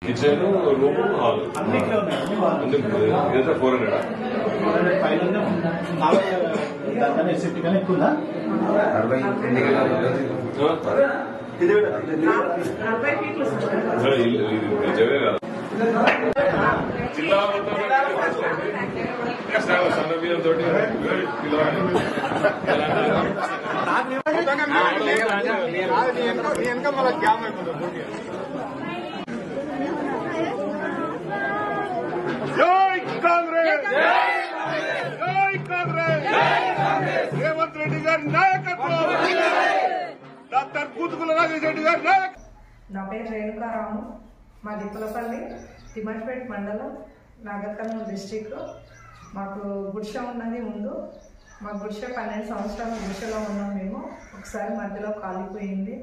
Kitchen room hall అన్ని ఇక్కడ ఉన్నాయి. ఇదంతా 400 పైన దానికన్నా ఎస్ఎఫ్టీ కన్నా ఎక్కువ ఉందా? 40 నిజమే కాదు. జిల్లా సన్న బియ్యం తోటి జై కాంగ్రెస్, జై కాంగ్రెస్, రేవంత్ రెడ్డి గారి నాయకత్వం, డాక్టర్ కూతుకుల నాగేశ్వర రెడ్డి గారి నాయకత్వం. నా పేరు రేణుకారాము, మా దిప్పులపల్లి, తిమ్మర్పేట మండలం, నాగర్ కర్నూలు డిస్టిక్. మాకు గుడిసె ఉన్నది ముందు. మా గుడిసె 12 సంవత్సరాల గుడిసెలో ఉన్నాం మేము. ఒకసారి మధ్యలో కాలిపోయింది.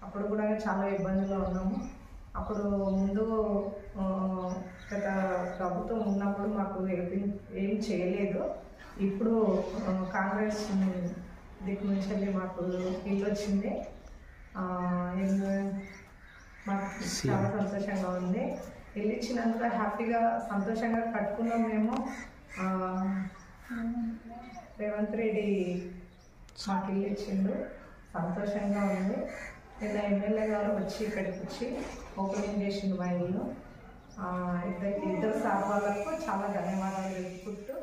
అప్పుడు కూడా చాలా ఇబ్బందుల్లో ఉన్నాము. అప్పుడు ముందు గత ప్రభుత్వం ఉన్నప్పుడు మాకు ఏం చేయలేదు. ఇప్పుడు కాంగ్రెస్ దిక్కు నుంచి వెళ్ళి మాకు ఇల్లు వచ్చింది. మాకు చాలా సంతోషంగా ఉంది. ఇల్లు ఇచ్చినందుకు హ్యాపీగా సంతోషంగా కట్టుకున్నాం మేము. రేవంత్ రెడ్డి మాకు ఇల్లు ఇచ్చిండు, సంతోషంగా ఉంది. నిన్న ఎమ్మెల్యే గారు వచ్చి ఇక్కడికి వచ్చి ఓపెనింగ్ చేసిండు మా ఇల్లు. ఇద్దరు సార్ వాళ్ళకు చాలా ధన్యవాదాలు తెలుపుకుంటూ